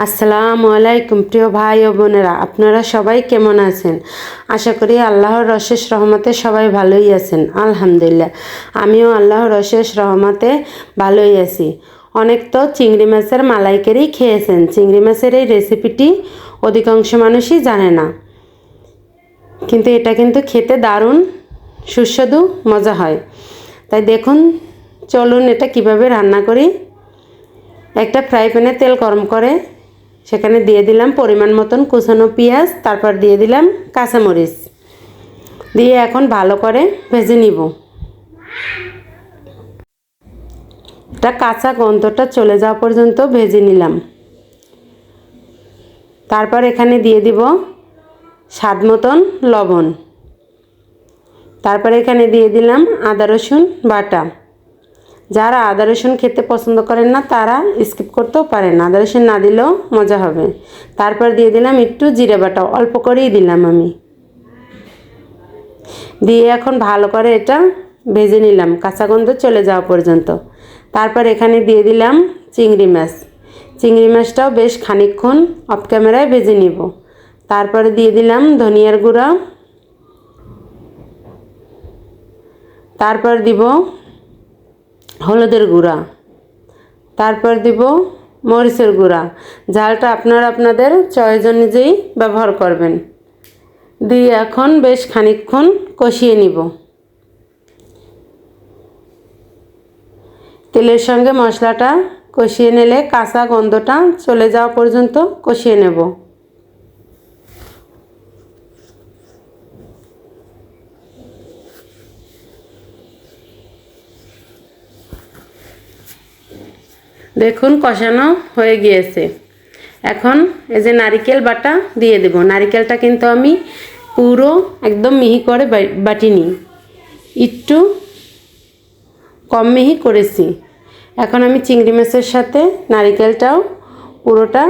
আসসালামু আলাইকুম প্রিয় ভাই ও বোনেরা, আপনারা সবাই কেমন আছেন? আশা করি আল্লাহর অশেষ রহমতে সবাই ভালোই আছেন। আলহামদুলিল্লাহ, আমিও আল্লাহর অশেষ রহমতে ভালোই আছি। অনেক তো চিংড়ি মাছের মালাইকারি খেয়েছেন। চিংড়ি মাছের এই রেসিপিটি অধিকাংশ মানুষই জানে না, কিন্তু এটা কিন্তু খেতে দারুণ সুস্বাদু মজা হয়। তাই দেখুন, চলুন এটা কিভাবে রান্না করি। একটা ফ্রাই প্যানে তেল গরম করে সেখানে দিয়ে দিলাম পরিমাণ মতন কুচানো পেঁয়াজ, তারপর দিয়ে দিলাম কাঁচামরিচ, দিয়ে এখন ভালো করে ভেজে নিব। এটা কাঁচা গন্ধটা চলে যাওয়া পর্যন্ত ভেজে নিলাম। তারপর এখানে দিয়ে দিব স্বাদ মতন লবণ। তারপর এখানে দিয়ে দিলাম আদা রসুন বাটা। যারা আদা রসুন খেতে পছন্দ করেন না তারা স্কিপ করতেও পারেন, আদা রসুন না দিলেও মজা হবে। তারপর দিয়ে দিলাম একটু জিরে বাটা, অল্প করেই দিলাম আমি। দিয়ে এখন ভালো করে এটা ভেজে নিলাম কাঁচা গন্ধ চলে যাওয়া পর্যন্ত। তারপর এখানে দিয়ে দিলাম চিংড়ি মাছ। চিংড়ি মাছটাও বেশ খানিকক্ষণ অফ ক্যামেরায় ভেজে নিব। তারপরে দিয়ে দিলাম ধনিয়ার গুঁড়া, তারপর দিব হলুদের গুঁড়া, তারপর দিব মরিচের গুঁড়া। ঝালটা আপনারা আপনাদের চয়েস অনুযায়ী ব্যবহার করবেন। দিয়ে এখন বেশ খানিকক্ষণ কষিয়ে নিব। তেলের সঙ্গে মশলাটা কষিয়ে নিলে কাঁচা গন্ধটা চলে যাওয়া পর্যন্ত কষিয়ে নেব। দেখুন কষানো হয়ে গিয়েছে। এখন এই যে নারিকেল বাটা দিয়ে দেব। নারিকেলটা কিন্তু আমি পুরো একদম মিহি করে বাটিনি, একটু কম মিহি করেছি। এখন আমি চিংড়ি মাছের সাথে নারিকেলটাও পুরোটা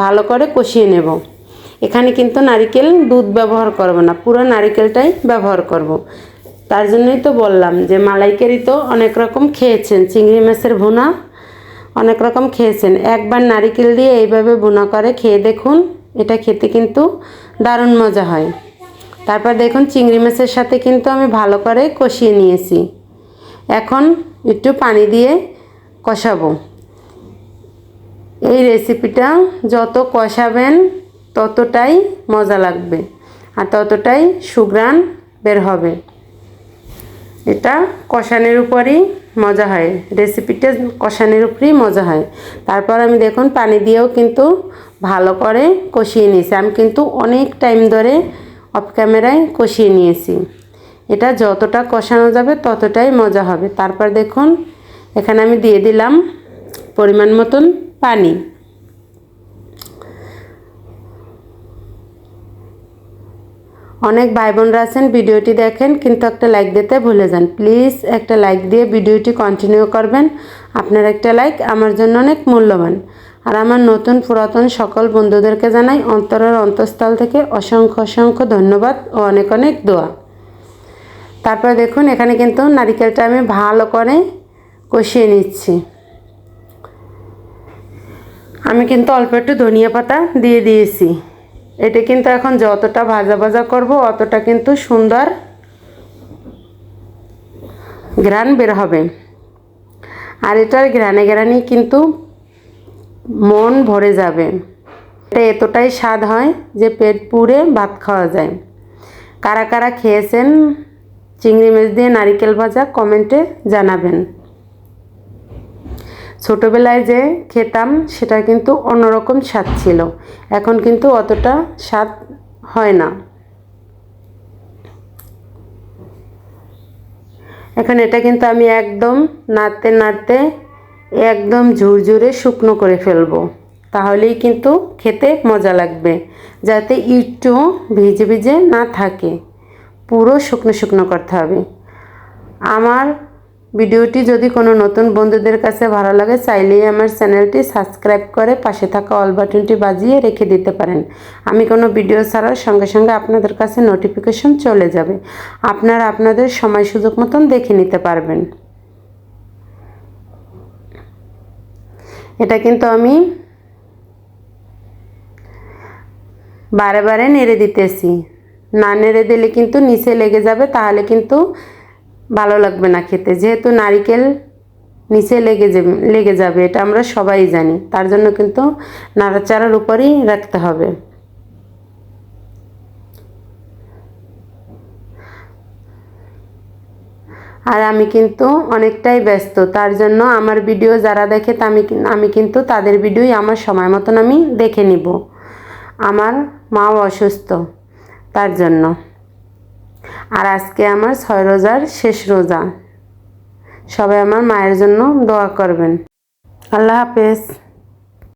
ভালো করে কষিয়ে নেব। এখানে কিন্তু নারিকেল দুধ ব্যবহার করব না, পুরো নারিকেলটাই ব্যবহার করব। তার জন্যই তো বললাম যে মালাইকারি তো অনেক রকম খেয়েছেন, চিংড়ি মাছের ভুনা অনেক রকম খেয়েছেন। একবার নারিকেল দিয়ে এইভাবে ভুনা করে খেয়ে দেখুন, এটা খেতে কিন্তু দারুণ মজা হয়। তারপর দেখুন চিংড়ি মাছের সাথে কিন্তু আমি ভালো করে কষিয়ে নিয়েছি। এখন একটু পানি দিয়ে কষাবো। এই রেসিপিটা যত কষাবেন ততটাই মজা লাগবে আর ততটাই সুঘ্রাণ বের হবে। এটা কষানোর উপরই মজা হয়, রেসিপিটা কষানোর উপরেই মজা হয়। তারপর আমি দেখুন পানি দিয়েও কিন্তু ভালো করে কষিয়ে নিয়েছি। আমি কিন্তু অনেক টাইম ধরে অফ ক্যামেরায় কষিয়ে নিয়েছি। এটা যতটা কষানো যাবে ততটাই মজা হবে। তারপর দেখুন এখানে আমি দিয়ে দিলাম পরিমাণ মতন পানি। অনেক ভাই বোনরা আছেন ভিডিওটি দেখেন কিন্তু একটা লাইক দিতে ভুলে যান। প্লিজ একটা লাইক দিয়ে ভিডিওটি কন্টিনিউ করবেন। আপনার একটা লাইক আমার জন্য অনেক মূল্যবান। আর আমার নতুন পুরাতন সকল বন্ধুদেরকে জানাই অন্তরের অন্তঃস্থল থেকে অসংখ্য অসংখ্য ধন্যবাদ ও অনেক অনেক দোয়া। তারপর দেখুন এখানে কিন্তু নারিকেলটা আমি ভালো করে কষিয়ে নিচ্ছি। আমি কিন্তু অল্প একটু ধনিয়া পাতা দিয়ে দিয়েছি। এটা কিন্তু এখন যতটা ভাজা ভাজা করব অতটা কিন্তু সুন্দর ঘ্রাণ বের হবে। আর এটার ঘ্রাণে ঘ্রাণেই কিন্তু মন ভরে যাবে। এটা এতটাই স্বাদ হয় যে পেট পুরে ভাত খাওয়া যায়। কারা কারা খেয়েছেন চিংড়ি মাছ দিয়ে নারিকেল ভাজা কমেন্টে জানাবেন। ছোটোবেলায় যে খেতাম সেটা কিন্তু অন্যরকম স্বাদ ছিল, এখন কিন্তু অতটা স্বাদ হয় না। এখন এটা কিন্তু আমি একদম নাড়তে নাড়তে একদম ঝুরঝুরে শুকনো করে ফেলবো, তাহলেই কিন্তু খেতে মজা লাগবে। যাতে একটু ভিজে ভিজে না থাকে, পুরো শুকনো শুকনো করতে হবে। আমার ভিডিওটি যদি কোনো নতুন বন্ধুদের কাছে ভালো লাগে চাইলেই আমার চ্যানেলটি সাবস্ক্রাইব করে পাশে থাকা অল বাটনটি বাজিয়ে রেখে দিতে পারেন। আমি কোনো ভিডিও ছাড়ার সঙ্গে সঙ্গে আপনাদের কাছে নোটিফিকেশন চলে যাবে, আপনারা আপনাদের সময় সুযোগ মতন দেখে নিতে পারবেন। এটা কিন্তু আমি বারে বারে নেড়ে দিতেছি। না নেড়ে দিলে কিন্তু নিচে লেগে যাবে, তাহলে কিন্তু ভালো লাগবে না খেতে। যেহেতু নারিকেল নিচে লেগে যাবে এটা আমরা সবাই জানি, তার জন্য কিন্তু নাড়াচাড়ার উপরেই রাখতে হবে। আর আমি কিন্তু অনেকটাই ব্যস্ত, তার জন্য আমার ভিডিও যারা দেখে আমি কিন্তু তাদের ভিডিওই আমার সময় মতন আমি দেখে নিব। আমার মাও অসুস্থ, তার জন্য। আর আজকে আমার 6 রোজার শেষ রোজা। সবাই আমার মায়ের জন্য দোয়া করবেন। আল্লাহ হাফেজ।